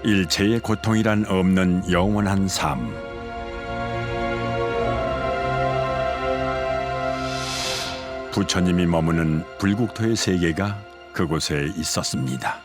일체의 고통이란 없는 영원한 삶. 부처님이 머무는 불국토의 세계가 그곳에 있었습니다.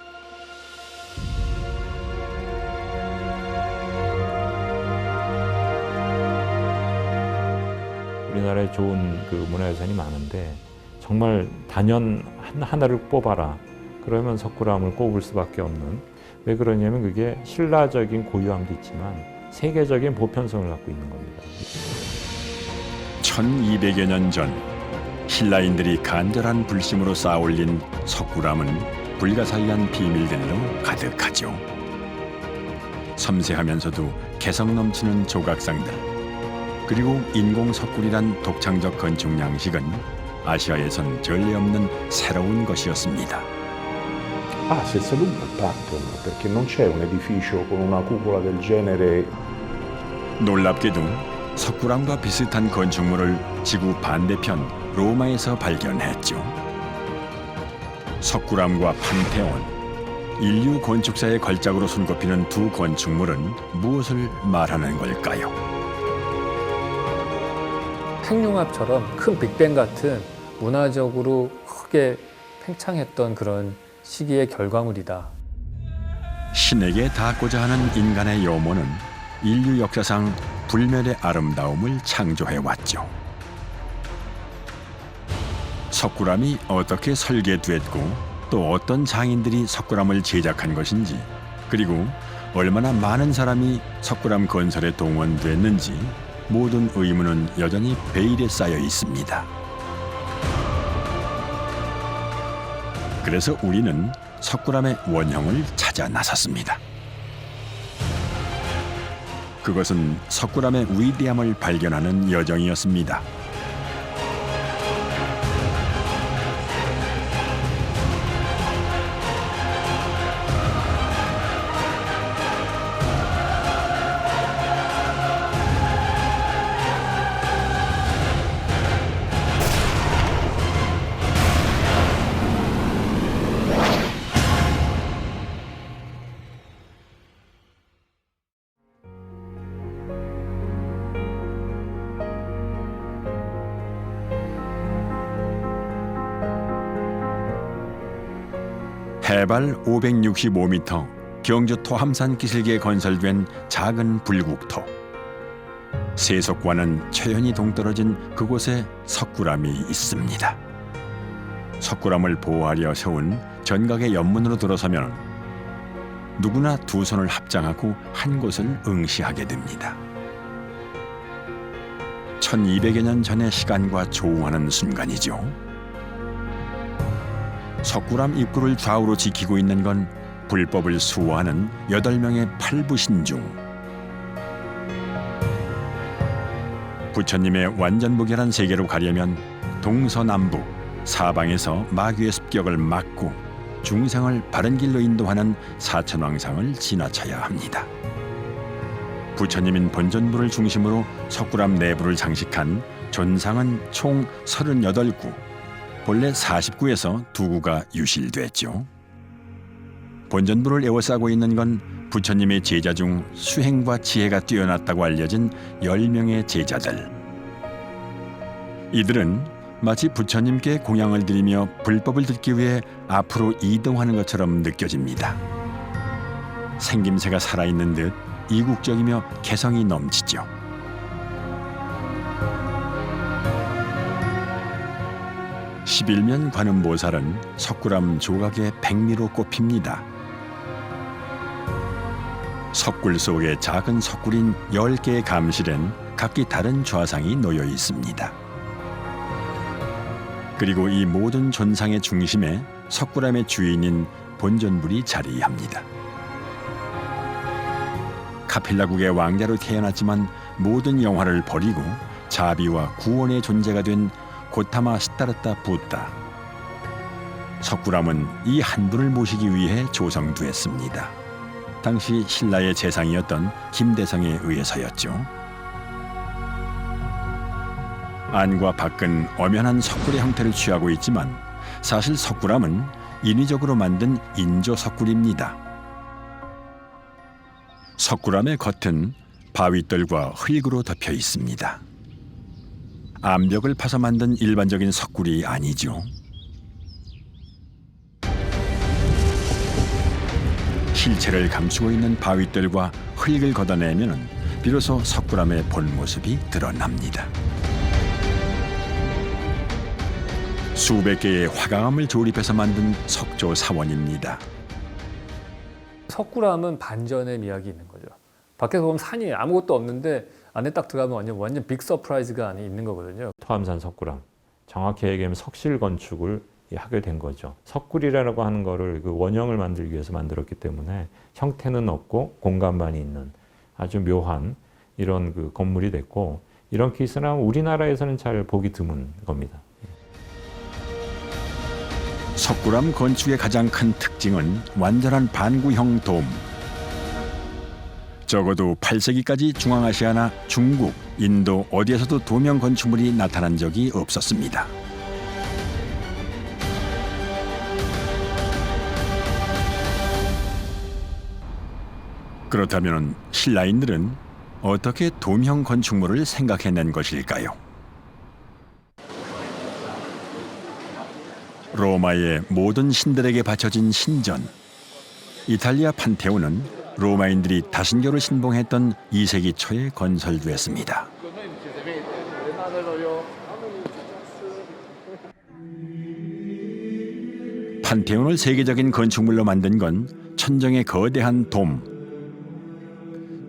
우리나라에 좋은 문화유산이 많은데 정말 단연 하나를 뽑아라. 그러면 석굴암을 꼽을 수밖에 없는. 왜 그러냐면 그게 신라적인 고유함도 있지만 세계적인 보편성을 갖고 있는 겁니다. 1200여 년 전 신라인들이 간절한 불심으로 쌓아올린 석굴암은 불가사의한 비밀들로 가득하죠. 섬세하면서도 개성 넘치는 조각상들, 그리고 인공 석굴이란 독창적 건축 양식은 아시아에선 전례 없는 새로운 것이었습니다. Senza dubbio il Parthenon, perché non c'è un edificio con una cupola del genere. 놀랍게도 석굴암과 비슷한 건축물을 지구 반대편 로마에서 발견했죠. 석굴암과 판테온, 인류 건축사의 걸작으로 손꼽히는 두 건축물은 무엇을 말하는 걸까요? 핵융합처럼 큰 빅뱅 같은 문화적으로 크게 팽창했던 그런 시기의 결과물이다. 신에게 닿고자 하는 인간의 요모는 인류 역사상 불멸의 아름다움을 창조해왔죠. 석굴암이 어떻게 설계됐고 또 어떤 장인들이 석굴암을 제작한 것인지, 그리고 얼마나 많은 사람이 석굴암 건설에 동원됐는지 모든 의문은 여전히 베일에 쌓여 있습니다. 그래서 우리는 석굴암의 원형을 찾아 나섰습니다. 그것은 석굴암의 위대함을 발견하는 여정이었습니다. 해발 565m 경주 토함산 기슭에 건설된 작은 불국토. 세속과는 천연히 동떨어진 그곳에 석굴암이 있습니다. 석굴암을 보호하려 세운 전각의 연문으로 들어서면 누구나 두 손을 합장하고 한 곳을 응시하게 됩니다. 1200여 년 전의 시간과 조우하는 순간이죠. 석굴암 입구를 좌우로 지키고 있는 건 불법을 수호하는 8명의 팔부신중. 부처님의 완전무결한 세계로 가려면 동서남북 사방에서 마귀의 습격을 막고 중생을 바른 길로 인도하는 사천왕상을 지나쳐야 합니다. 부처님인 본전부를 중심으로 석굴암 내부를 장식한 존상은 총 38구, 본래 49에서 2구가 유실됐죠. 본전부를 에워싸고 있는 건 부처님의 제자 중 수행과 지혜가 뛰어났다고 알려진 10명의 제자들. 이들은 마치 부처님께 공양을 드리며 불법을 듣기 위해 앞으로 이동하는 것처럼 느껴집니다. 생김새가 살아있는 듯 이국적이며 개성이 넘치죠. 십일면 관음보살은 석굴암 조각의 백미로 꼽힙니다. 석굴 속에 작은 석굴인 10개의 감실엔 각기 다른 좌상이 놓여 있습니다. 그리고 이 모든 존상의 중심에 석굴암의 주인인 본전불이 자리합니다. 카필라국의 왕자로 태어났지만 모든 영화를 버리고 자비와 구원의 존재가 된 고타마 시타르타 부다. 석굴암은 이 한 분을 모시기 위해 조성됐습니다. 당시 신라의 재상이었던 김대성에 의해서였죠. 안과 밖은 엄연한 석굴의 형태를 취하고 있지만 사실 석굴암은 인위적으로 만든 인조 석굴입니다. 석굴암의 겉은 바위돌과 흙으로 덮여 있습니다. 암벽을 파서 만든 일반적인 석굴이 아니죠. 실체를 감추고 있는 바위돌과 흙을 걷어내면 비로소 석굴암의 본 모습이 드러납니다. 수백 개의 화강암을 조립해서 만든 석조 사원입니다. 석굴암은 반전의 미학이 있는 거죠. 밖에서 보면 산이 아무것도 없는데 안에 딱 들어가면 완전 빅 서프라이즈가 안에 있는 거거든요. 토암산 석굴암, 정확히 얘기하면 석실 건축을 하게 된 거죠. 석굴이라고 하는 거를 그 원형을 만들기 위해서 만들었기 때문에 형태는 없고 공간만 있는 아주 묘한 이런 그 건물이 됐고, 이런 케이스는 우리나라에서는 잘 보기 드문 겁니다. 석굴암 건축의 가장 큰 특징은 완전한 반구형 돔. 적어도 8세기까지 중앙아시아나 중국, 인도 어디에서도 도명 건축물이 나타난 적이 없었습니다. 그렇다면 신라인들은 어떻게 도명 건축물을 생각해낸 것일까요? 로마의 모든 신들에게 바쳐진 신전. 이탈리아 판테온은 로마인들이 다신교를 신봉했던 2세기 초에 건설됐습니다. 판테온을 세계적인 건축물로 만든 건 천정의 거대한 돔.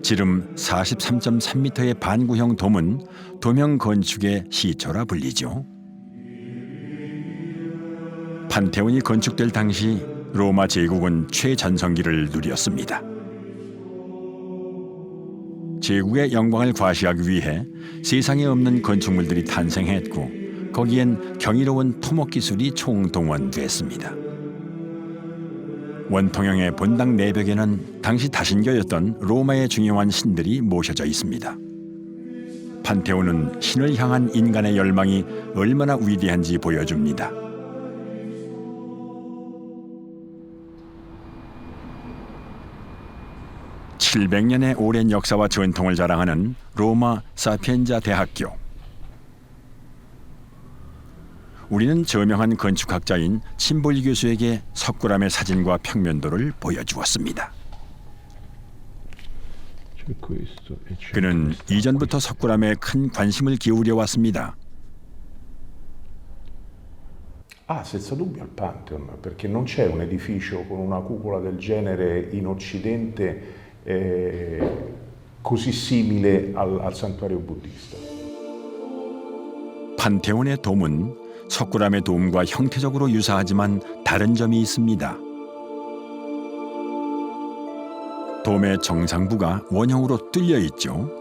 지름 43.3m의 반구형 돔은 도명 건축의 시초라 불리죠. 판테온이 건축될 당시 로마 제국은 최전성기를 누렸습니다. 제국의 영광을 과시하기 위해 세상에 없는 건축물들이 탄생했고, 거기엔 경이로운 토목 기술이 총동원됐습니다. 원통형의 본당 내벽에는 당시 다신교였던 로마의 중요한 신들이 모셔져 있습니다. 판테온은 신을 향한 인간의 열망이 얼마나 위대한지 보여줍니다. (700년의) 오랜 역사와 전통을 자랑하는 로마 사피엔자 대학교. 우리는 저명한 건축학자인 침볼리 교수에게 석굴암의 사진과 평면도를 보여주었습니다. 그는 이전부터 석굴암에 큰 관심을 기울여 왔습니다. Senza dubbio al Pantheon, perché non c'è un edificio con una cupola del genere in Occidente così simile al santuario buddista. 판테온의 돔은 석굴암의 돔과 형태적으로 유사하지만 다른 점이 있습니다. 돔의 정상부가 원형으로 뚫려 있죠.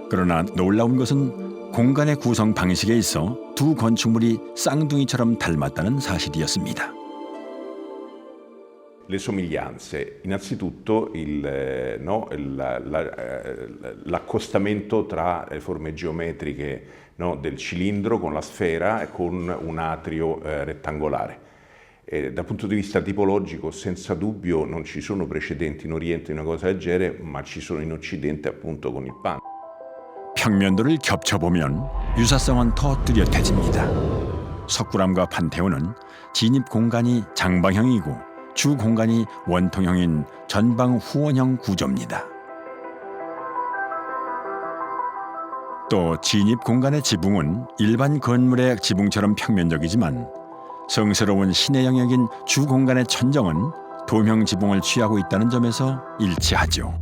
그러나 놀라운 것은 공간의 구성 방식에 있어 두 건축물이 쌍둥이처럼 닮았다는 사실이었습니다. Le somiglianze, innanzitutto l'accostamento tra le forme geometriche, del cilindro con la sfera e con un atrio rettangolare. Dal punto di vista tipologico, senza dubbio non ci sono precedenti in Oriente in una cosa del genere, ma ci sono in Occidente appunto con il Pantheon. 평면도를 겹쳐보면 유사성은 더 뚜렷해집니다. 석굴암과 판테온은 진입 공간이 장방형이고 주 공간이 원통형인 전방 후원형 구조입니다. 또 진입 공간의 지붕은 일반 건물의 지붕처럼 평면적이지만 성스러운 신의 영역인 주 공간의 천정은 도형 지붕을 취하고 있다는 점에서 일치하죠.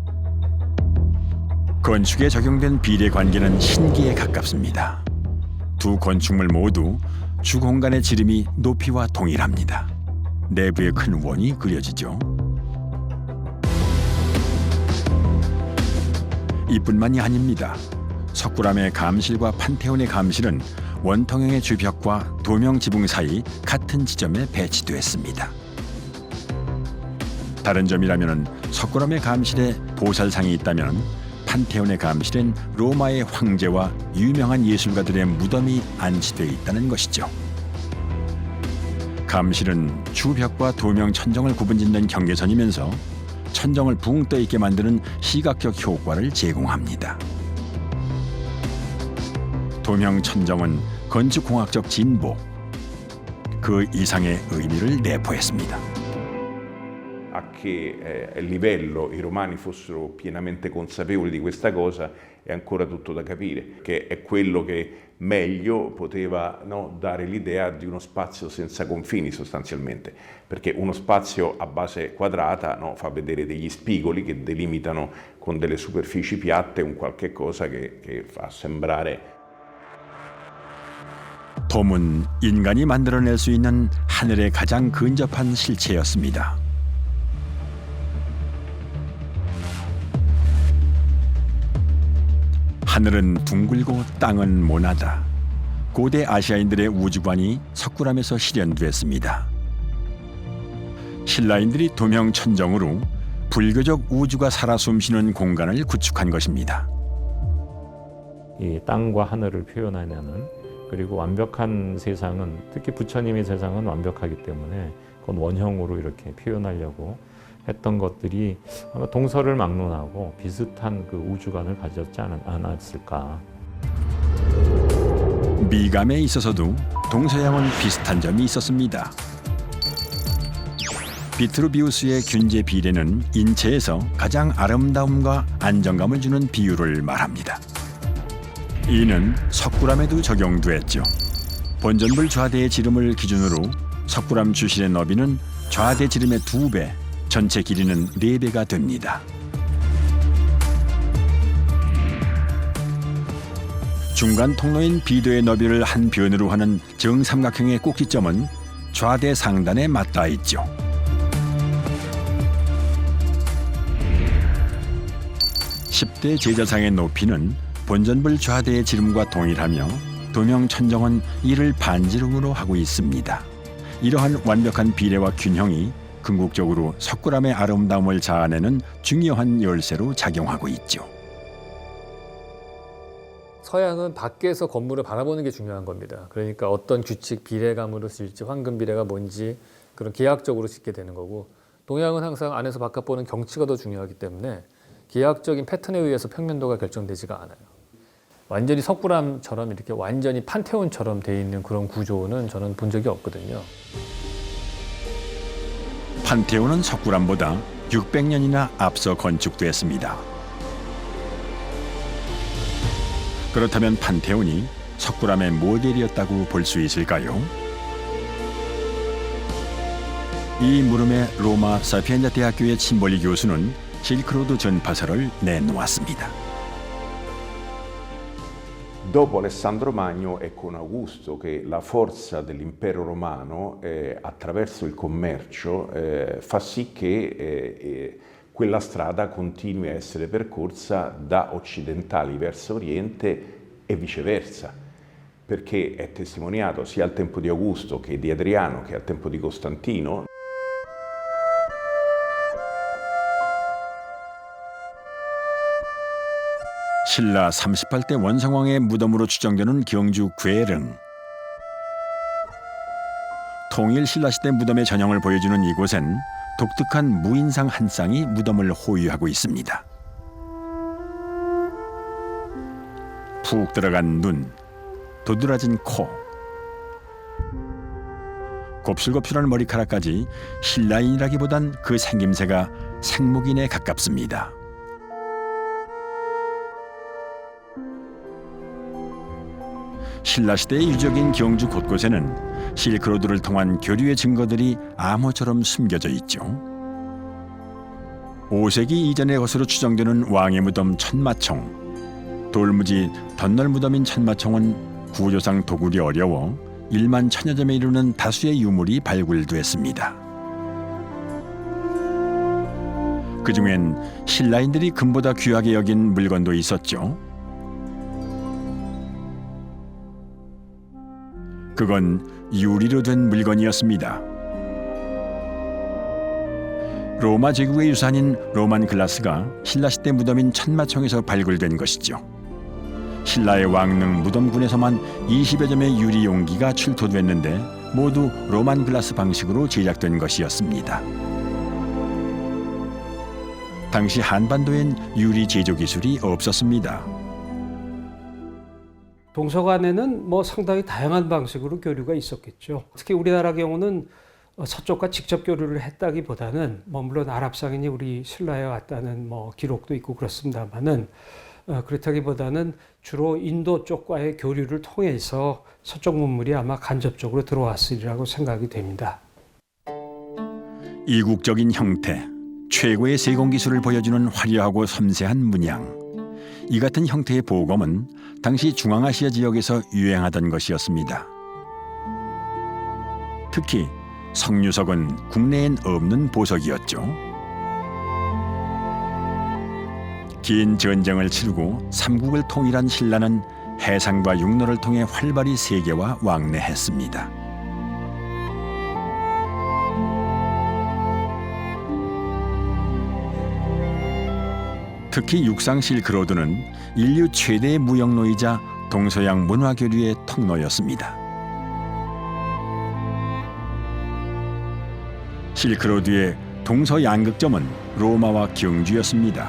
건축에 적용된 비례 관계는 신기에 가깝습니다. 두 건축물 모두 주 공간의 지름이 높이와 동일합니다. 내부에 큰 원이 그려지죠. 이뿐만이 아닙니다. 석굴암의 감실과 판테온의 감실은 원통형의 주벽과 도명 지붕 사이 같은 지점에 배치됐습니다. 다른 점이라면 석굴암의 감실에 보살상이 있다면 판테온의 감실엔 로마의 황제와 유명한 예술가들의 무덤이 안치되어 있다는 것이죠. 감실은 주벽과 도명 천정을 구분짓는 경계선이면서 천정을 붕 떠 있게 만드는 시각적 효과를 제공합니다. 도명 천정은 건축공학적 진보, 그 이상의 의미를 내포했습니다. A che livello i romani fossero pienamente consapevoli di questa cosa è ancora tutto da capire, che è quello che meglio poteva, no, dare l'idea di uno spazio senza confini sostanzialmente, perché uno spazio a base quadrata, no, fa vedere degli spigoli che delimitano con delle superfici piatte un qualche cosa che fa sembrare. 돔은 인간이 만들어낼 수 있는 하늘에 가장 근접한 실체였습니다. 하늘은 둥글고 땅은 모나다. 고대 아시아인들의 우주관이 석굴암에서 실현됐습니다. 신라인들이 도명 천정으로 불교적 우주가 살아 숨쉬는 공간을 구축한 것입니다. 이 땅과 하늘을 표현하는, 그리고 완벽한 세상은, 특히 부처님의 세상은 완벽하기 때문에 그건 원형으로 이렇게 표현하려고 했던 것들이 아마 동서를 막론하고 비슷한 그 우주관을 가졌지 않았을까. 미감에 있어서도 동서양은 비슷한 점이 있었습니다. 비트루비우스의 균제 비례는 인체에서 가장 아름다움과 안정감을 주는 비율을 말합니다. 이는 석굴암에도 적용됐죠. 본전불 좌대의 지름을 기준으로 석굴암 주실의 너비는 좌대 지름의 2배, 전체 길이는 4배가 됩니다. 중간 통로인 비도의 너비를 한 변으로 하는 정삼각형의 꼭지점은 좌대 상단에 맞닿아 있죠. (10대) 제자상의 높이는 본전불 좌대의 지름과 동일하며 도명 천정은 이를 반지름으로 하고 있습니다. 이러한 완벽한 비례와 균형이 궁극적으로 석굴암의 아름다움을 자아내는 중요한 열쇠로 작용하고 있죠. 서양은 밖에서 건물을 바라보는 게 중요한 겁니다. 그러니까 어떤 규칙 비례감으로 쓸지, 황금 비례가 뭔지 그런 계약적으로 짓게 되는 거고, 동양은 항상 안에서 바깥 보는 경치가 더 중요하기 때문에 계약적인 패턴에 의해서 평면도가 결정되지가 않아요. 완전히 석굴암처럼 이렇게 완전히 판테온처럼 돼 있는 그런 구조는 저는 본 적이 없거든요. 판테온은 석굴암보다 600년이나 앞서 건축됐습니다. 그렇다면 판테온이 석굴암의 모델이었다고 볼 수 있을까요? 이 물음에 로마 사피엔자 대학교의 침벌리 교수는 실크로드 전파서를 내놓았습니다. Dopo Alessandro Magno è con Augusto che la forza dell'impero romano attraverso il commercio fa sì che quella strada continui a essere percorsa da occidentali verso oriente e viceversa, perché è testimoniato sia al tempo di Augusto che di Adriano che al tempo di Costantino. 신라 38대 원성왕의 무덤으로 추정되는 경주 괴릉. 통일 신라시대 무덤의 전형을 보여주는 이곳엔 독특한 무인상 한 쌍이 무덤을 호위하고 있습니다. 푹 들어간 눈, 도드라진 코, 곱슬곱슬한 머리카락까지 신라인이라기보단 그 생김새가 생목인에 가깝습니다. 신라시대의 유적인 경주 곳곳에는 실크로드를 통한 교류의 증거들이 암호처럼 숨겨져 있죠. 5세기 이전의 것으로 추정되는 왕의 무덤 천마총, 돌무지 덧널 무덤인 천마총은 구조상 도굴이 어려워 1만 1000여 점에 이르는 다수의 유물이 발굴됐습니다. 그중엔 신라인들이 금보다 귀하게 여긴 물건도 있었죠. 그건 유리로 된 물건이었습니다. 로마 제국의 유산인 로만 글라스가 신라시대 무덤인 천마총에서 발굴된 것이죠. 신라의 왕릉 무덤군에서만 20여 점의 유리 용기가 출토됐는데 모두 로만 글라스 방식으로 제작된 것이었습니다. 당시 한반도엔 유리 제조 기술이 없었습니다. 동서간에는 뭐 상당히 다양한 방식으로 교류가 있었겠죠. 특히 우리나라 경우는 서쪽과 직접 교류를 했다기보다는 뭐 물론 아랍상인이 우리 신라에 왔다는 뭐 기록도 있고 그렇습니다만은 그렇다기보다는 주로 인도 쪽과의 교류를 통해서 서쪽 문물이 아마 간접적으로 들어왔으리라고 생각이 됩니다. 이국적인 형태, 최고의 세공 기술을 보여주는 화려하고 섬세한 문양. 이 같은 형태의 보검은 당시 중앙아시아 지역에서 유행하던 것이었습니다. 특히 석류석은 국내엔 없는 보석이었죠. 긴 전쟁을 치르고 삼국을 통일한 신라는 해상과 육로를 통해 활발히 세계와 왕래했습니다. 특히 육상 실크로드는 인류 최대의 무역로이자 동서양 문화 교류의 통로였습니다. 실크로드의 동서양극점은 로마와 경주였습니다.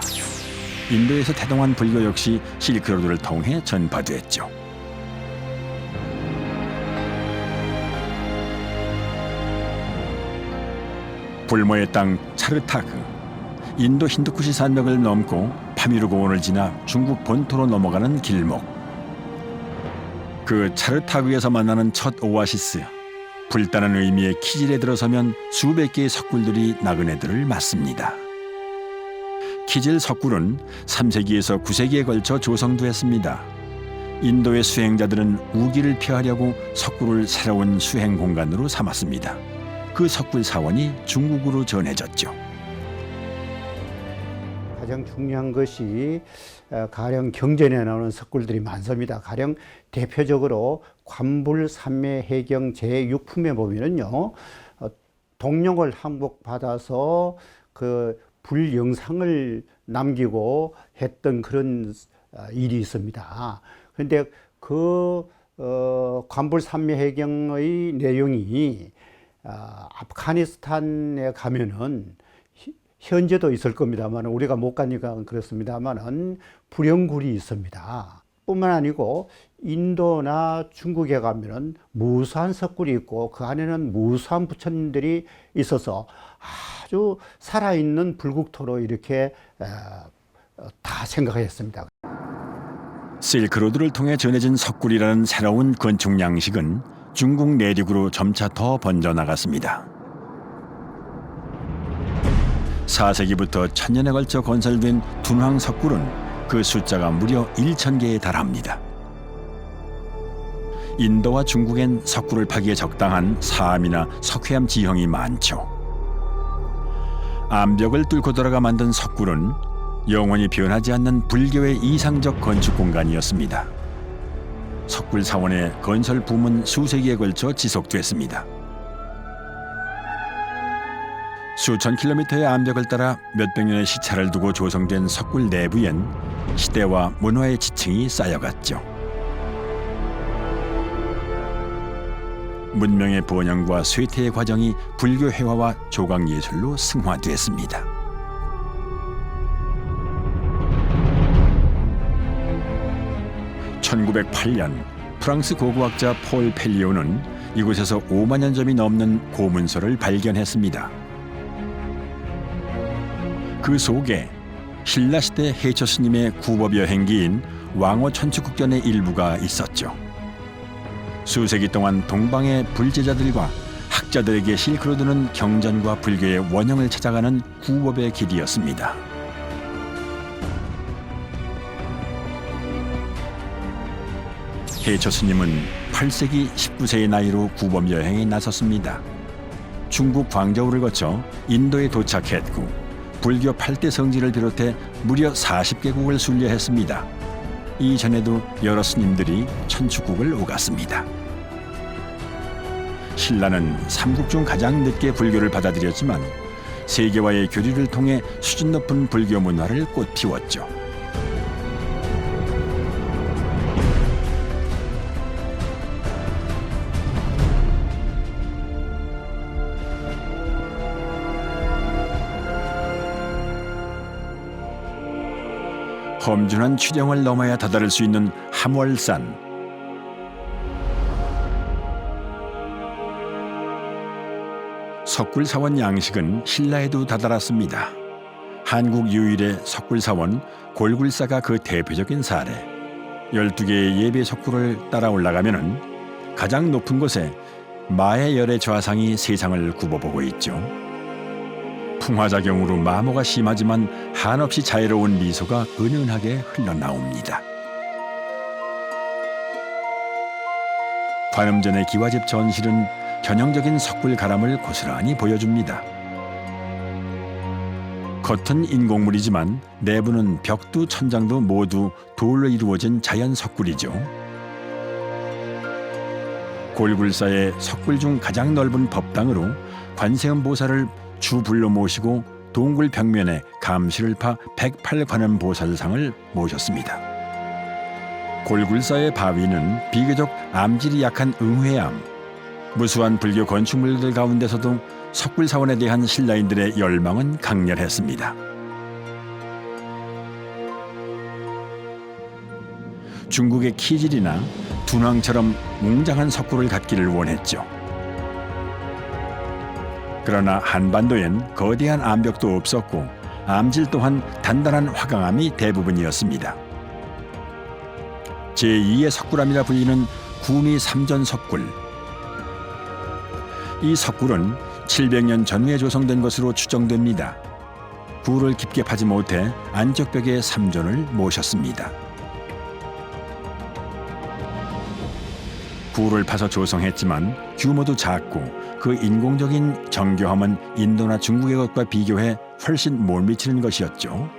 인도에서 태동한 불교 역시 실크로드를 통해 전파됐죠. 불모의 땅 차르타그, 인도 힌두쿠시 산맥을 넘고 파미르 고원을 지나 중국 본토로 넘어가는 길목. 그 차르타그에서 만나는 첫 오아시스. 불타는 의미의 키질에 들어서면 수백 개의 석굴들이 나그네들을 맞습니다. 키질 석굴은 3세기에서 9세기에 걸쳐 조성되었습니다. 인도의 수행자들은 우기를 피하려고 석굴을 새로운 수행 공간으로 삼았습니다. 그 석굴 사원이 중국으로 전해졌죠. 가장 중요한 것이 가령 경전에 나오는 석굴들이 많습니다. 가령 대표적으로 관불산매해경 제6품에 보면은요, 동령을 항복받아서 그 불영상을 남기고 했던 그런 일이 있습니다. 그런데 그 관불산매해경의 내용이 아프가니스탄에 가면은 현재도 있을 겁니다만 우리가 못 가니까 그렇습니다만은 불영굴이 있습니다. 뿐만 아니고 인도나 중국에 가면은 무수한 석굴이 있고 그 안에는 무수한 부처님들이 있어서 아주 살아있는 불국토로 이렇게 다 생각했습니다. 실크로드를 통해 전해진 석굴이라는 새로운 건축 양식은 중국 내륙으로 점차 더 번져나갔습니다. 4세기부터 천년에 걸쳐 건설된 둔황 석굴은 그 숫자가 무려 1,000개에 달합니다. 인도와 중국엔 석굴을 파기에 적당한 사암이나 석회암 지형이 많죠. 암벽을 뚫고 들어가 만든 석굴은 영원히 변하지 않는 불교의 이상적 건축 공간이었습니다. 석굴 사원의 건설 붐은 수세기에 걸쳐 지속됐습니다. 수천 킬로미터의 암벽을 따라 몇백 년의 시차를 두고 조성된 석굴 내부엔 시대와 문화의 지층이 쌓여갔죠. 문명의 번영과 쇠퇴의 과정이 불교 회화와 조각 예술로 승화됐습니다. (1908년) 프랑스 고고학자 폴 펠리오는 이곳에서 5만 년 점이 넘는 고문서를 발견했습니다. 그 속에 신라시대 해처 스님의 구법 여행기인 왕호 천추국전의 일부가 있었죠. 수세기 동안 동방의 불제자들과 학자들에게 실크로드는 경전과 불교의 원형을 찾아가는 구법의 길이었습니다. 해처 스님은 8세기 19세의 나이로 구법 여행에 나섰습니다. 중국 광저우를 거쳐 인도에 도착했고 불교 8대 성지를 비롯해 무려 40개국을 순례했습니다. 이전에도 여러 스님들이 천축국을 오갔습니다. 신라는 삼국 중 가장 늦게 불교를 받아들였지만 세계와의 교류를 통해 수준 높은 불교 문화를 꽃피웠죠. 험준한 추령을 넘어야 다다를 수 있는 함월산. 석굴사원 양식은 신라에도 다다랐습니다. 한국 유일의 석굴사원 골굴사가 그 대표적인 사례. 12개의 예배 석굴을 따라 올라가면은 가장 높은 곳에 마의 열의 좌상이 세상을 굽어보고 있죠. 풍화작용으로 마모가 심하지만 한없이 자애로운 미소가 은은하게 흘러나옵니다. 관음전의 기와집 전실은 전형적인 석굴 가람을 고스란히 보여줍니다. 겉은 인공물이지만 내부는 벽도 천장도 모두 돌로 이루어진 자연 석굴이죠. 골굴사의 석굴 중 가장 넓은 법당으로 관세음 보살을 주불로 모시고 동굴 벽면에 감시를 파 108관음 보살상을 모셨습니다. 골굴사의 바위는 비교적 암질이 약한 응회암. 무수한 불교 건축물들 가운데서도 석굴사원에 대한 신라인들의 열망은 강렬했습니다. 중국의 키질이나 둔왕처럼 웅장한 석굴을 갖기를 원했죠. 그러나 한반도엔 거대한 암벽도 없었고 암질 또한 단단한 화강암이 대부분이었습니다. 제2의 석굴암이라 불리는 구미 삼전 석굴. 이 석굴은 700년 전후에 조성된 것으로 추정됩니다. 굴을 깊게 파지 못해 안쪽 벽에 삼전을 모셨습니다. 굴을 파서 조성했지만 규모도 작고 그 인공적인 정교함은 인도나 중국의 것과 비교해 훨씬 못 미치는 것이었죠.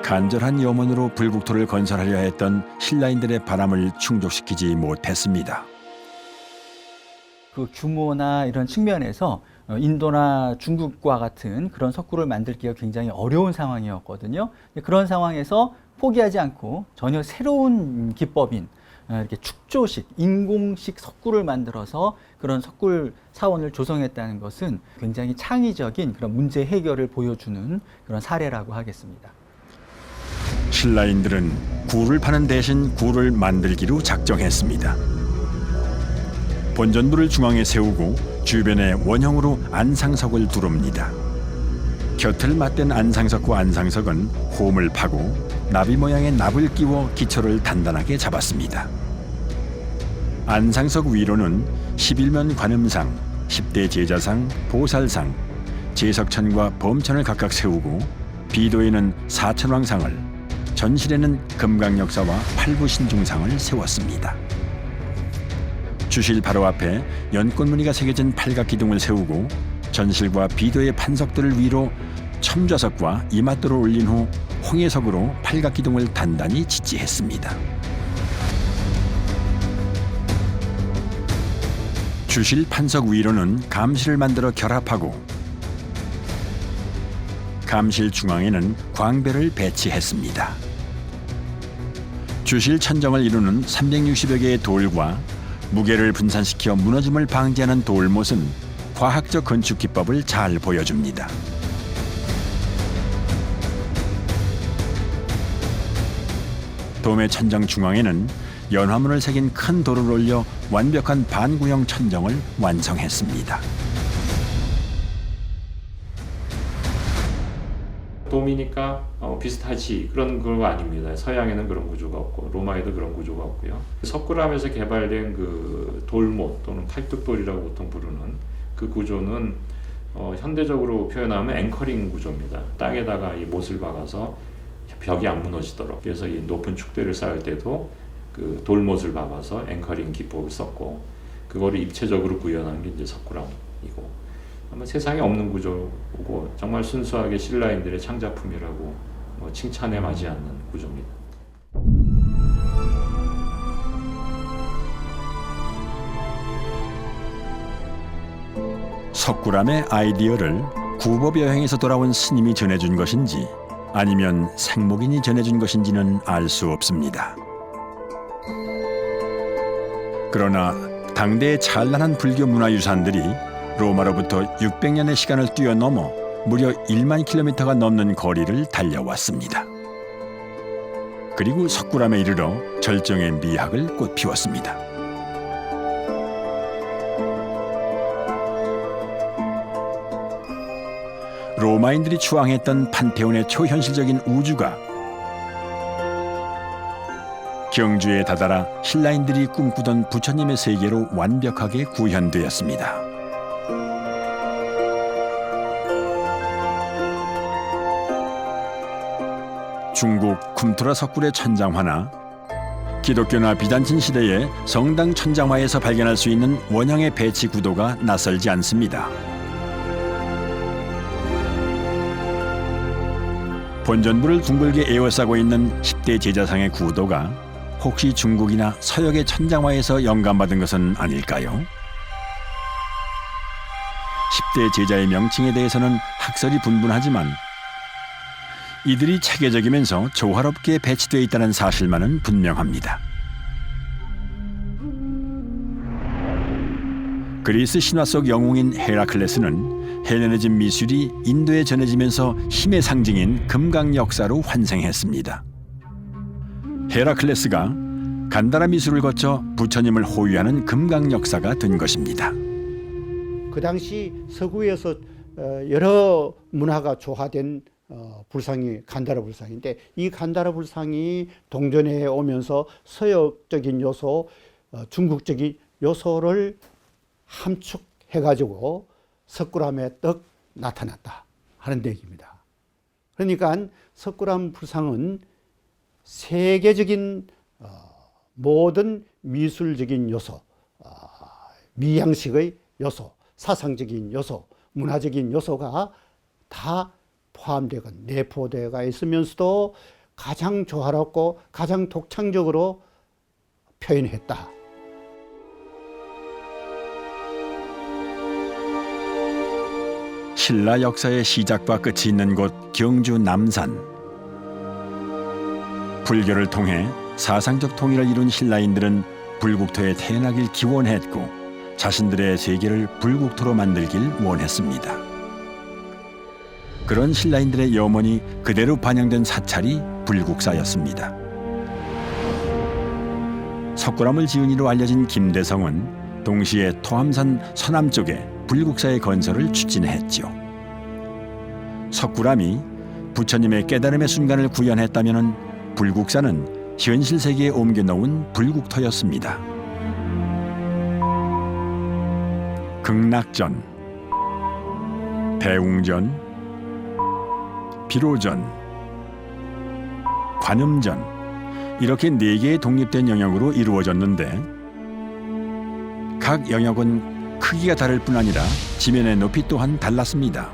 간절한 염원으로 불국토를 건설하려 했던 신라인들의 바람을 충족시키지 못했습니다. 그 규모나 이런 측면에서 인도나 중국과 같은 그런 석굴을 만들기가 굉장히 어려운 상황이었거든요. 그런 상황에서 포기하지 않고 전혀 새로운 기법인 이렇게 축조식, 인공식 석굴을 만들어서 그런 석굴 사원을 조성했다는 것은 굉장히 창의적인 그런 문제 해결을 보여주는 그런 사례라고 하겠습니다. 신라인들은 굴을 파는 대신 굴을 만들기로 작정했습니다. 본전부를 중앙에 세우고 주변에 원형으로 안상석을 두릅니다. 곁을 맞댄 안상석과 안상석은 홈을 파고 나비 모양의 납을 끼워 기초를 단단하게 잡았습니다. 안상석 위로는 11면 관음상, 10대 제자상, 보살상, 제석천과 범천을 각각 세우고 비도에는 사천왕상을, 전실에는 금강역사와 팔부신중상을 세웠습니다. 주실 바로 앞에 연꽃무늬가 새겨진 팔각기둥을 세우고 전실과 비도의 판석들을 위로 첨좌석과 이맛돌을 올린 후 홍해석으로 팔각기둥을 단단히 지지했습니다. 주실 판석 위로는 감실을 만들어 결합하고 감실 중앙에는 광배를 배치했습니다. 주실 천정을 이루는 360여 개의 돌과 무게를 분산시켜 무너짐을 방지하는 돌못은 과학적 건축 기법을 잘 보여줍니다. 도매 천정 중앙에는 연화문을 새긴 큰 돌을 올려 완벽한 반구형 천정을 완성했습니다. 돔이니까 비슷하지 그런 거 아닙니다. 서양에는 그런 구조가 없고 로마에도 그런 구조가 없고요. 석굴암에서 개발된 그 돌못 또는 팔뚝돌이라고 보통 부르는 그 구조는 현대적으로 표현하면 앵커링 구조입니다. 땅에다가 이 못을 박아서 벽이 안 무너지도록. 그래서 이 높은 축대를 쌓을 때도 그 돌못을 박아서 앵커링 기법을 썼고 그거를 입체적으로 구현한 게 이제 석굴암이고. 아마 세상에 없는 구조고 정말 순수하게 신라인들의 창작품이라고 칭찬에 마지 않는 구조입니다. 석굴암의 아이디어를 구법 여행에서 돌아온 스님이 전해준 것인지 아니면 생목인이 전해준 것인지는 알 수 없습니다. 그러나 당대의 찬란한 불교 문화유산들이 로마로부터 600년의 시간을 뛰어넘어 무려 1만 킬로미터가 넘는 거리를 달려왔습니다. 그리고 석굴암에 이르러 절정의 미학을 꽃피웠습니다. 로마인들이 추앙했던 판테온의 초현실적인 우주가 경주에 다다라 신라인들이 꿈꾸던 부처님의 세계로 완벽하게 구현되었습니다. 중국 쿰투라 석굴의 천장화나 기독교나 비단친 시대의 성당 천장화에서 발견할 수 있는 원형의 배치 구도가 낯설지 않습니다. 본전부를 둥글게 에워싸고 있는 10대 제자상의 구도가 혹시 중국이나 서역의 천장화에서 영감받은 것은 아닐까요? 10대 제자의 명칭에 대해서는 학설이 분분하지만 이들이 체계적이면서 조화롭게 배치되어 있다는 사실만은 분명합니다. 그리스 신화 속 영웅인 헤라클레스는 헬레니즘 미술이 인도에 전해지면서 힘의 상징인 금강 역사로 환생했습니다. 헤라클레스가 간다라 미술을 거쳐 부처님을 호위하는 금강 역사가 된 것입니다. 그 당시 서구에서 여러 문화가 조화된 불상이 간다라 불상인데, 이 간다라 불상이 동전에 오면서 서역적인 요소, 중국적인 요소를 함축해가지고 석굴암에 떡 나타났다 하는 얘기입니다. 그러니까 석굴암 불상은 세계적인 모든 미술적인 요소, 미양식의 요소, 사상적인 요소, 문화적인 요소가 다 포함되고 내포되어 있으면서도 가장 조화롭고 가장 독창적으로 표현했다. 신라 역사의 시작과 끝이 있는 곳 경주 남산. 불교를 통해 사상적 통일을 이룬 신라인들은 불국토에 태어나길 기원했고 자신들의 세계를 불국토로 만들길 원했습니다. 그런 신라인들의 염원이 그대로 반영된 사찰이 불국사였습니다. 석굴암을 지은 이로 알려진 김대성은 동시에 토암산 서남쪽에 불국사의 건설을 추진했죠. 석굴암이 부처님의 깨달음의 순간을 구현했다면 불국사는 현실 세계에 옮겨놓은 불국토였습니다. 극락전, 대웅전, 비로전, 관음전, 이렇게 4개의 독립된 영역으로 이루어졌는데 각 영역은 크기가 다를 뿐 아니라 지면의 높이 또한 달랐습니다.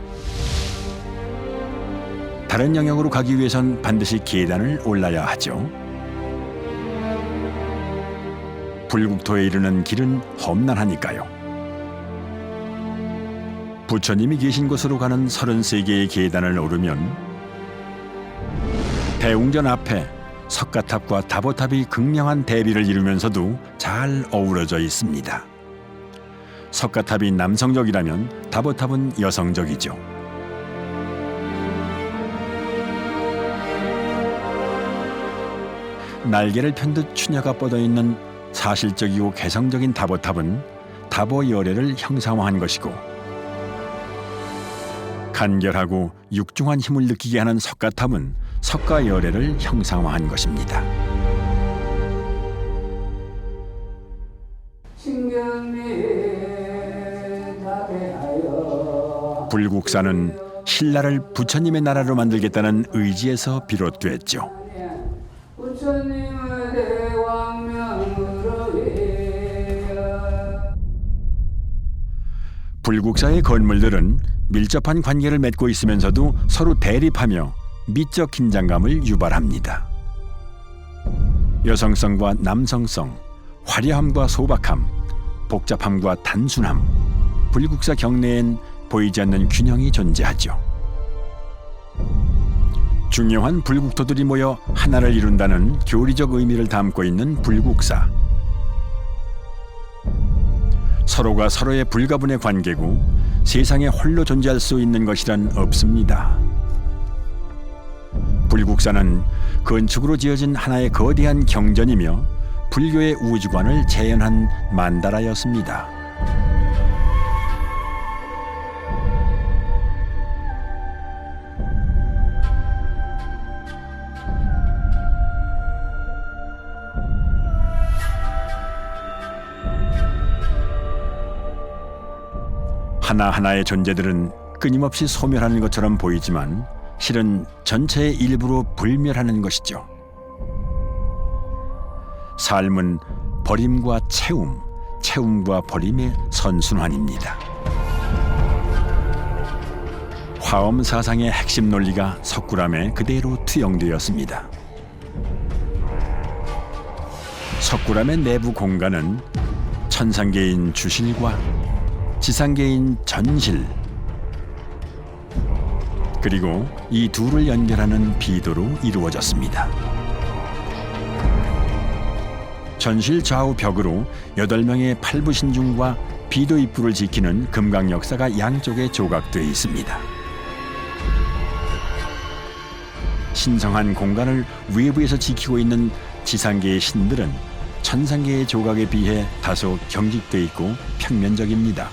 다른 영역으로 가기 위해선 반드시 계단을 올라야 하죠. 불국토에 이르는 길은 험난하니까요. 부처님이 계신 곳으로 가는 33개의 계단을 오르면 대웅전 앞에 석가탑과 다보탑이 극명한 대비를 이루면서도 잘 어우러져 있습니다. 석가탑이 남성적이라면 다보탑은 여성적이죠. 날개를 편 듯 추녀가 뻗어있는 사실적이고 개성적인 다보탑은 다보열애를 형상화한 것이고, 간결하고 육중한 힘을 느끼게 하는 석가탑은 석가열애를 형상화한 것입니다. 불국사는 신라를 부처님의 나라로 만들겠다는 의지에서 비롯됐죠. 불국사의 건물들은 밀접한 관계를 맺고 있으면서도 서로 대립하며 미적 긴장감을 유발합니다. 여성성과 남성성, 화려함과 소박함, 복잡함과 단순함, 불국사 경내엔 보이지 않는 균형이 존재하죠. 중요한 불국토들이 모여 하나를 이룬다는 교리적 의미를 담고 있는 불국사. 서로가 서로의 불가분의 관계고 세상에 홀로 존재할 수 있는 것이란 없습니다. 불국사는 건축으로 지어진 하나의 거대한 경전이며 불교의 우주관을 재현한 만다라였습니다. 하나하나의 존재들은 끊임없이 소멸하는 것처럼 보이지만 실은 전체의 일부로 불멸하는 것이죠. 삶은 버림과 채움, 채움과 버림의 선순환입니다. 화엄 사상의 핵심 논리가 석굴암에 그대로 투영되었습니다. 석굴암의 내부 공간은 천상계인 주실과 지상계인 전실, 그리고 이 둘을 연결하는 비도로 이루어졌습니다. 전실 좌우 벽으로 8명의 팔부신중과 비도 입구를 지키는 금강 역사가 양쪽에 조각되어 있습니다. 신성한 공간을 외부에서 지키고 있는 지상계의 신들은 천상계의 조각에 비해 다소 경직되어 있고 평면적입니다.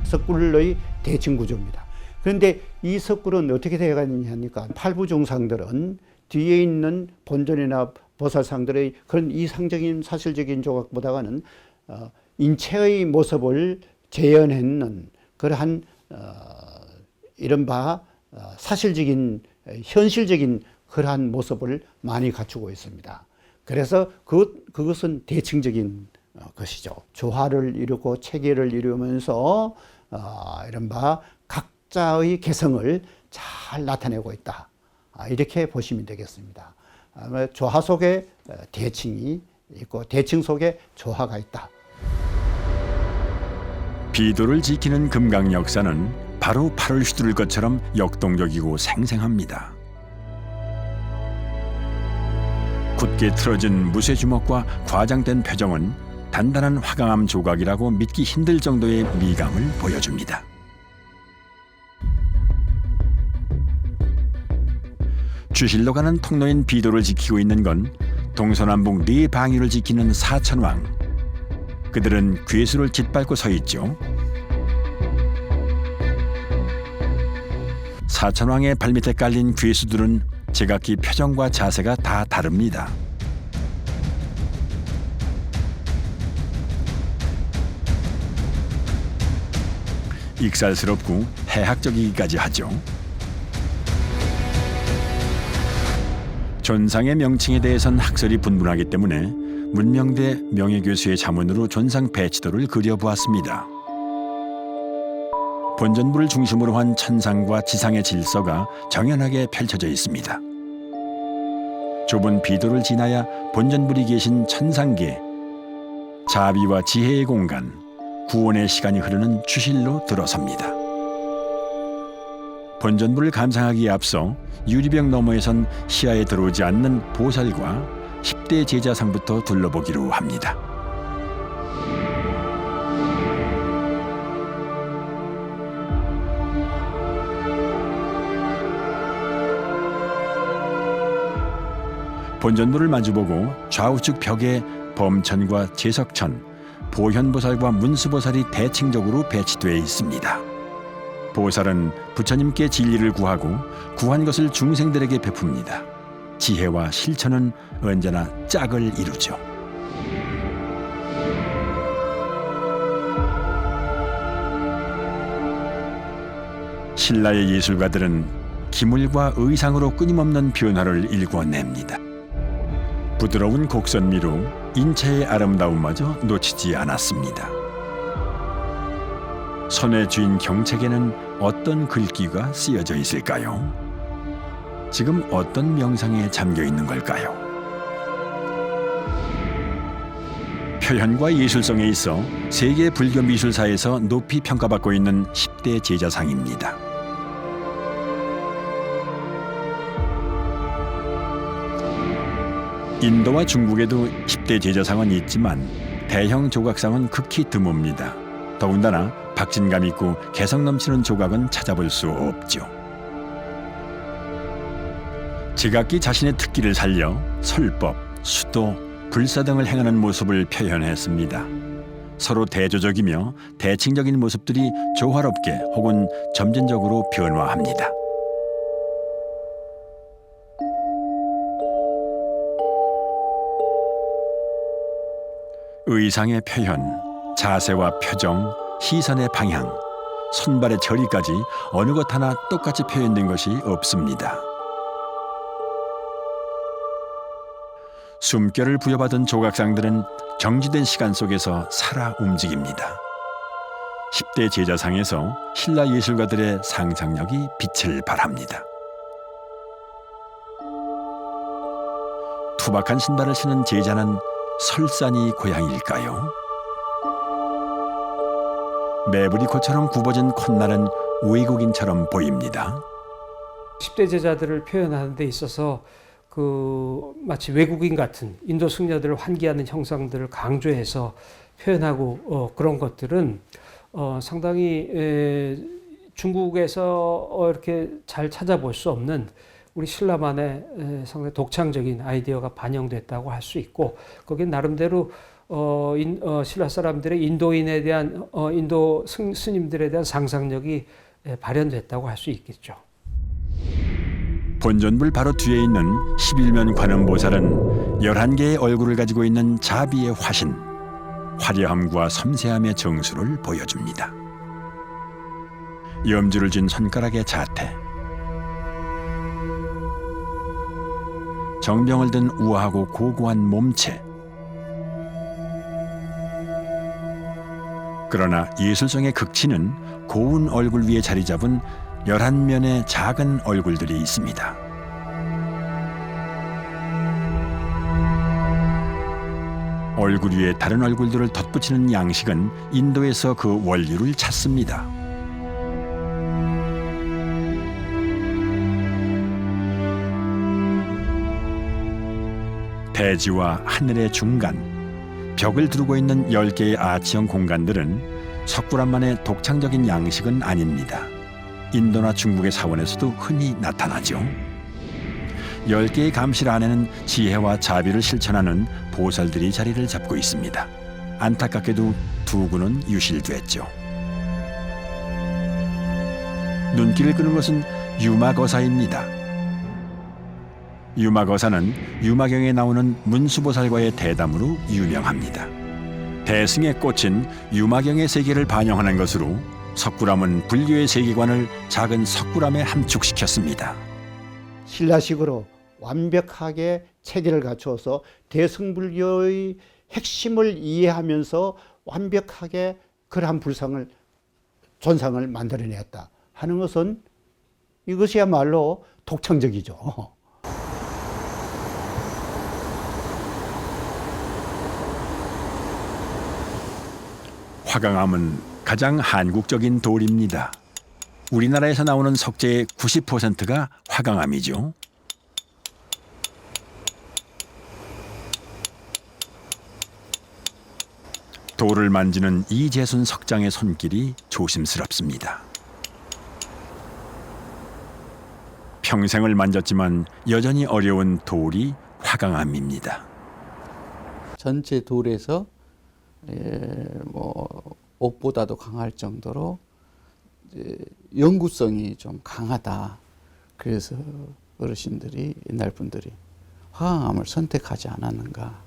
석굴의 대칭 구조입니다. 그런데 이 석굴은 어떻게 되어 가느냐니까 팔부종상들은 뒤에 있는 본尊이나 보살상들의 그런 이상적인 사실적인 조각보다는 인체의 모습을 재현했는 그러한 이른바 사실적인 현실적인 그러한 모습을 많이 갖추고 있습니다. 그래서 그것은 대칭적인 것이죠. 조화를 이루고 체계를 이루면서 이른바 각자의 개성을 잘 나타내고 있다. 이렇게 보시면 되겠습니다. 조화 속에 대칭이 있고 대칭 속에 조화가 있다. 비도를 지키는 금강 역사는 바로 팔을 휘두를 것처럼 역동적이고 생생합니다. 굳게 틀어진 무쇠 주먹과 과장된 표정은 단단한 화강암 조각이라고 믿기 힘들 정도의 미감을 보여줍니다. 주실로 가는 통로인 비도를 지키고 있는 건 동서남북 4방위를 지키는 사천왕. 그들은 괴수를 짓밟고 서 있죠. 사천왕의 발밑에 깔린 괴수들은 제각기 표정과 자세가 다 다릅니다. 익살스럽고 해학적이기까지 하죠. 존상의 명칭에 대해선 학설이 분분하기 때문에 문명대 명예교수의 자문으로 존상 배치도를 그려보았습니다. 본전부를 중심으로 한 천상과 지상의 질서가 정연하게 펼쳐져 있습니다. 좁은 비도를 지나야 본전불이 계신 천상계, 자비와 지혜의 공간, 구원의 시간이 흐르는 주실로 들어섭니다. 본전부를 감상하기에 앞서 유리벽 너머에선 시야에 들어오지 않는 보살과 10대 제자상부터 둘러보기로 합니다. 본전부를 마주보고 좌우측 벽에 범천과 제석천, 보현보살과 문수보살이 대칭적으로 배치되어 있습니다. 보살은 부처님께 진리를 구하고 구한 것을 중생들에게 베풉니다. 지혜와 실천은 언제나 짝을 이루죠. 신라의 예술가들은 기물과 의상으로 끊임없는 변화를 일궈냅니다. 부드러운 곡선미로 인체의 아름다움마저 놓치지 않았습니다. 손에 쥔 경책에는 어떤 글귀가 쓰여져 있을까요? 지금 어떤 명상에 잠겨 있는 걸까요? 표현과 예술성에 있어 세계 불교 미술사에서 높이 평가받고 있는 10대 제자상입니다. 인도와 중국에도 10대 제자상은 있지만 대형 조각상은 극히 드뭅니다. 더군다나 박진감 있고 개성 넘치는 조각은 찾아볼 수 없죠. 제각기 자신의 특기를 살려 설법, 수도, 불사 등을 행하는 모습을 표현했습니다. 서로 대조적이며 대칭적인 모습들이 조화롭게 혹은 점진적으로 변화합니다. 의상의 표현, 자세와 표정, 시선의 방향, 손발의 저리까지 어느 것 하나 똑같이 표현된 것이 없습니다. 숨결을 부여받은 조각상들은 정지된 시간 속에서 살아 움직입니다. 10대 제자상에서 신라 예술가들의 상상력이 빛을 발합니다. 투박한 신발을 신은 제자는 설산이 고향일까요? 매부리코처럼 굽어진 콧날은 외국인처럼 보입니다. 10대 제자들을 표현하는 데 있어서 마치 외국인 같은 인도 승려들을 환기하는 형상들을 강조해서 표현하고 그런 것들은 상당히 중국에서 이렇게 잘 찾아볼 수 없는 우리 신라만의 상당히 독창적인 아이디어가 반영됐다고 할 수 있고, 거기에 나름대로 신라 사람들의 인도인에 대한 인도 스님들에 대한 상상력이 발현됐다고 할 수 있겠죠. 본전불 바로 뒤에 있는 11면 관음보살은 11개의 얼굴을 가지고 있는 자비의 화신, 화려함과 섬세함의 정수를 보여줍니다. 염주를 쥔 손가락의 자태, 정병을 든 우아하고 고고한 몸체. 그러나 예술성의 극치는 고운 얼굴 위에 자리 잡은 11면의 작은 얼굴들이 있습니다. 얼굴 위에 다른 얼굴들을 덧붙이는 양식은 인도에서 그 원리를 찾습니다. 대지와 하늘의 중간, 벽을 두르고 있는 10개의 아치형 공간들은 석굴암만의 독창적인 양식은 아닙니다. 인도나 중국의 사원에서도 흔히 나타나죠. 10개의 감실 안에는 지혜와 자비를 실천하는 보살들이 자리를 잡고 있습니다. 안타깝게도 2구는 유실됐죠. 눈길을 끄는 것은 유마거사입니다. 유마거사는 유마경에 나오는 문수보살과의 대담으로 유명합니다. 대승의 꽃인 유마경의 세계를 반영하는 것으로 석굴암은 불교의 세계관을 작은 석굴암에 함축시켰습니다. 신라식으로 완벽하게 체계를 갖추어서 대승불교의 핵심을 이해하면서 완벽하게 그러한 존상을 만들어냈다 하는 것은 이것이야말로 독창적이죠. 화강암은 가장 한국적인 돌입니다. 우리나라에서 나오는 석재의 90%가 화강암이죠. 돌을 만지는 이재순 석장의 손길이 조심스럽습니다. 평생을 만졌지만 여전히 어려운 돌이 화강암입니다. 전체 돌에서 옥보다도 강할 정도로 영구성이 좀 강하다. 그래서 어르신들이, 옛날 분들이 화강암을 선택하지 않았는가.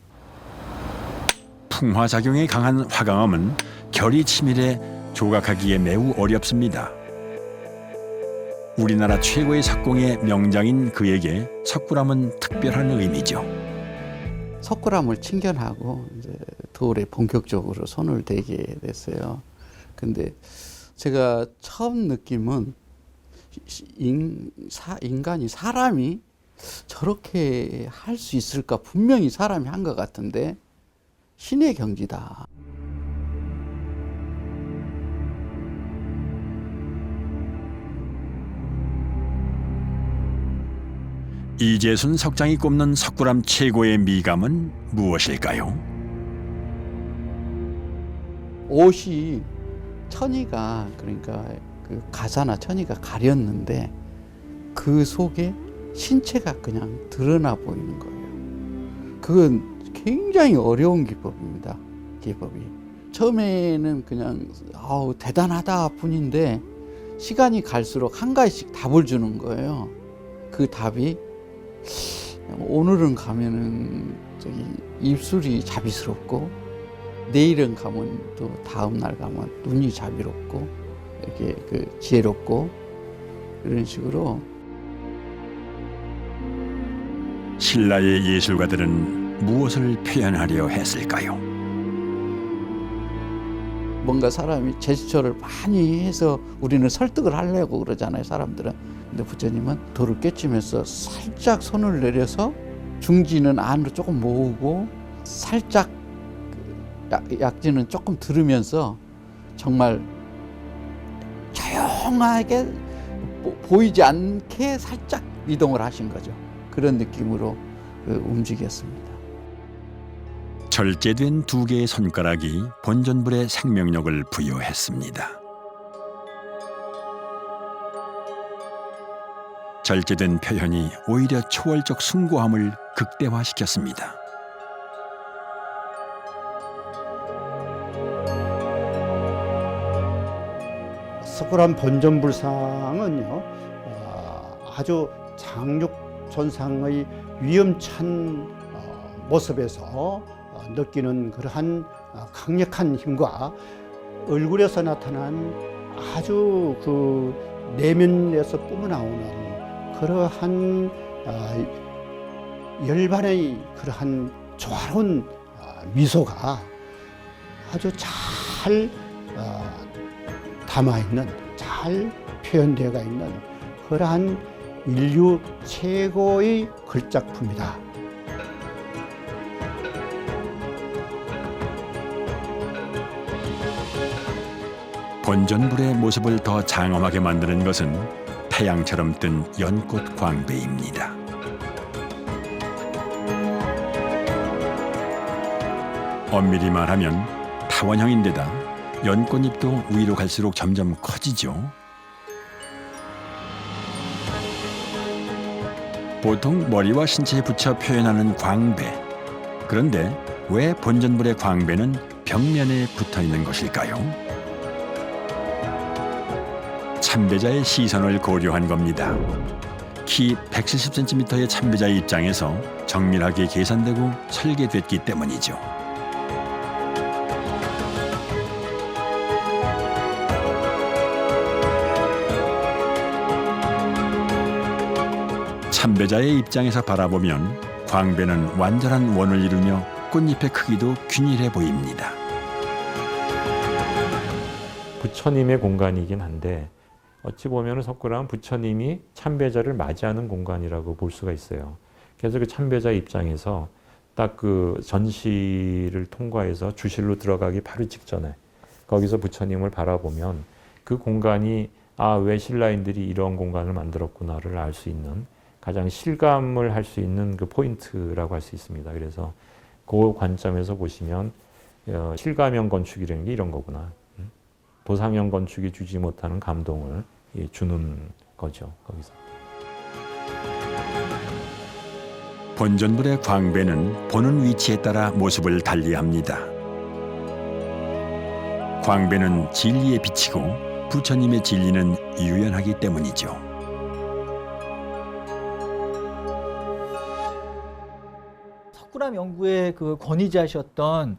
풍화작용이 강한 화강암은 결이 치밀해 조각하기에 매우 어렵습니다. 우리나라 최고의 석공의 명장인 그에게 석굴암은 특별한 의미죠. 석굴암을 친견하고 이제 돌에 본격적으로 손을 대게 됐어요. 근데 제가 처음 느낌은 사람이 저렇게 할 수 있을까? 분명히 사람이 한 것 같은데 신의 경지다. 이재순 석장이 꼽는 석굴암 최고의 미감은 무엇일까요? 옷이 천이가 그러니까 그 가사나 천이가 가렸는데 그 속에 신체가 그냥 드러나 보이는 거예요. 그건 굉장히 어려운 기법입니다. 기법이. 처음에는 그냥 대단하다 뿐인데 시간이 갈수록 한 가지씩 답을 주는 거예요. 그 답이 오늘은 가면은 입술이 자비스럽고 내일은 가면 또 다음 날 가면 눈이 자비롭고 이렇게 지혜롭고 이런 식으로. 신라의 예술가들은 무엇을 표현하려 했을까요? 뭔가 사람이 제스처를 많이 해서 우리는 설득을 하려고 그러잖아요, 사람들은. 근데 부처님은 도를 꿰치면서 살짝 손을 내려서 중지는 안으로 조금 모으고 살짝 약지는 조금 들으면서 정말 조용하게 보이지 않게 살짝 이동을 하신 거죠. 그런 느낌으로 움직였습니다. 절제된 두 개의 손가락이 본전불에 생명력을 부여했습니다. 절제된 표현이 오히려 초월적 숭고함을 극대화시켰습니다. 석굴암 본전불상은요, 아주 장육존상의 위험찬 모습에서 느끼는 그러한 강력한 힘과 얼굴에서 나타난 아주 그 내면에서 뿜어나오는 그러한 열반의 그러한 조화로운 미소가 아주 잘 담아있는, 잘 표현되어 있는 그러한 인류 최고의 글작품이다. 본전불의 모습을 더 장엄하게 만드는 것은 태양처럼 뜬 연꽃 광배입니다. 엄밀히 말하면 타원형인데다 연꽃잎도 위로 갈수록 점점 커지죠. 보통 머리와 신체에 붙여 표현하는 광배. 그런데 왜 본전불의 광배는 벽면에 붙어 있는 것일까요? 참배자의 시선을 고려한 겁니다. 키 170cm의 참배자의 입장에서 정밀하게 계산되고 설계됐기 때문이죠. 참배자의 입장에서 바라보면 광배는 완전한 원을 이루며 꽃잎의 크기도 균일해 보입니다. 부처님의 공간이긴 한데 어찌 보면 석굴암은 부처님이 참배자를 맞이하는 공간이라고 볼 수가 있어요. 그래서 그 참배자 입장에서 딱 그 전시를 통과해서 주실로 들어가기 바로 직전에 거기서 부처님을 바라보면 그 공간이 왜 신라인들이 이런 공간을 만들었구나를 알 수 있는 가장 실감을 할 수 있는 그 포인트라고 할 수 있습니다. 그래서 그 관점에서 보시면 실감형 건축이라는 게 이런 거구나. 도상형 건축이 주지 못하는 감동을 주는 거죠, 거기서. 본전불의 광배는 보는 위치에 따라 모습을 달리합니다. 광배는 진리에 비치고 부처님의 진리는 유연하기 때문이죠. 석굴암 연구의 그 권위자셨던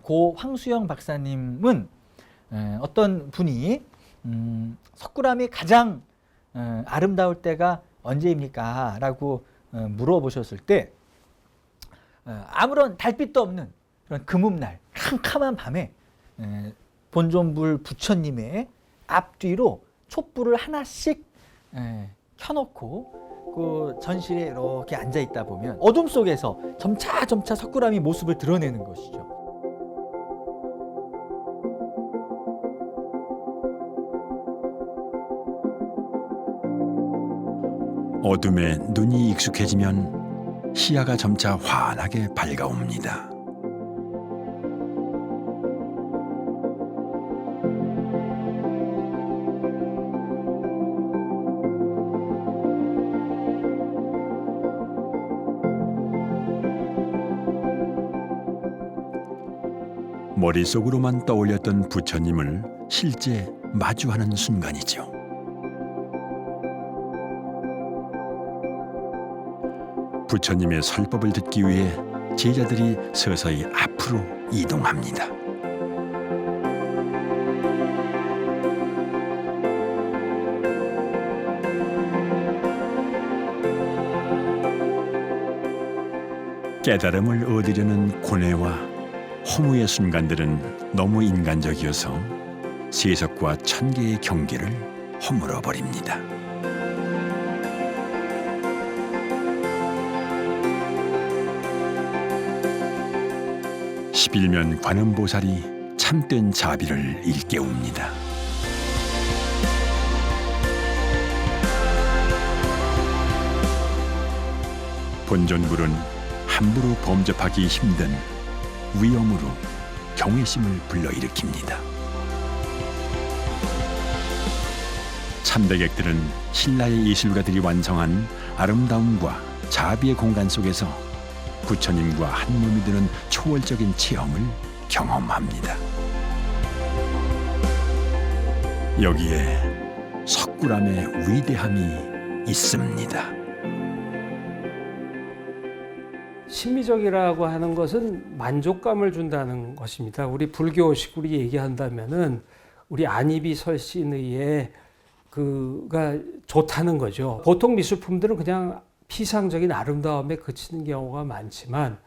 고 황수영 박사님은 어떤 분이 석굴암이 가장 아름다울 때가 언제입니까? 라고 물어보셨을 때 아무런 달빛도 없는 그런 금음날 캄캄한 밤에 본존불 부처님의 앞뒤로 촛불을 하나씩 켜놓고 그 전실에 이렇게 앉아 있다 보면 어둠 속에서 점차 석굴암이 모습을 드러내는 것이죠. 어둠에 눈이 익숙해지면 시야가 점차 환하게 밝아옵니다. 머릿속으로만 떠올렸던 부처님을 실제 마주하는 순간이죠. 부처님의 설법을 듣기 위해 제자들이 서서히 앞으로 이동합니다. 깨달음을 얻으려는 고뇌와 허무의 순간들은 너무 인간적이어서 세속과 천계의 경계를 허물어 버립니다. 십일면 관음보살이 참된 자비를 일깨웁니다. 본존불은 함부로 범접하기 힘든 위엄으로 경외심을 불러일으킵니다. 참배객들은 신라의 예술가들이 완성한 아름다움과 자비의 공간 속에서 부처님과 한 몸이 되는 초월적인 체험을 경험합니다. 여기에 석굴암의 위대함이 있습니다. 심미적이라고 하는 것은 만족감을 준다는 것입니다. 우리 불교식으로 얘기한다면은 우리 안이비 설신의의 그가 좋다는 거죠. 보통 미술품들은 그냥 피상적인 아름다움에 그치는 경우가 많지만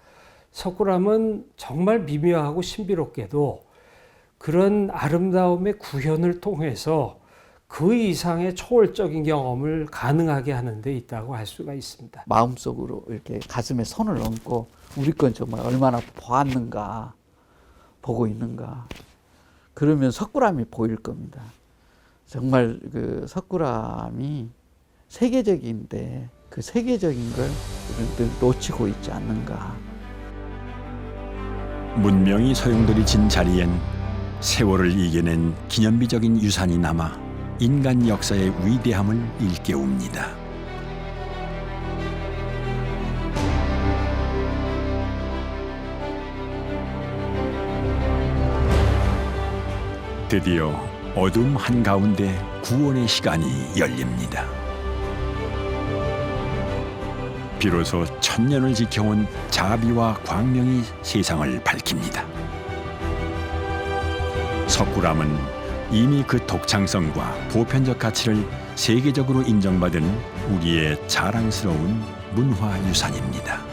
석굴암은 정말 미묘하고 신비롭게도 그런 아름다움의 구현을 통해서 그 이상의 초월적인 경험을 가능하게 하는 데 있다고 할 수가 있습니다. 마음속으로 이렇게 가슴에 손을 얹고 우리 건 정말 얼마나 보았는가, 보고 있는가. 그러면 석굴암이 보일 겁니다. 정말 그 석굴암이 세계적인데 그 세계적인 걸 우리는 놓치고 있지 않는가. 문명이 소용돌이친 자리엔 세월을 이겨낸 기념비적인 유산이 남아 인간 역사의 위대함을 일깨웁니다. 드디어 어둠 한가운데 구원의 시간이 열립니다. 비로소 천년을 지켜온 자비와 광명이 세상을 밝힙니다. 석굴암은 이미 그 독창성과 보편적 가치를 세계적으로 인정받은 우리의 자랑스러운 문화유산입니다.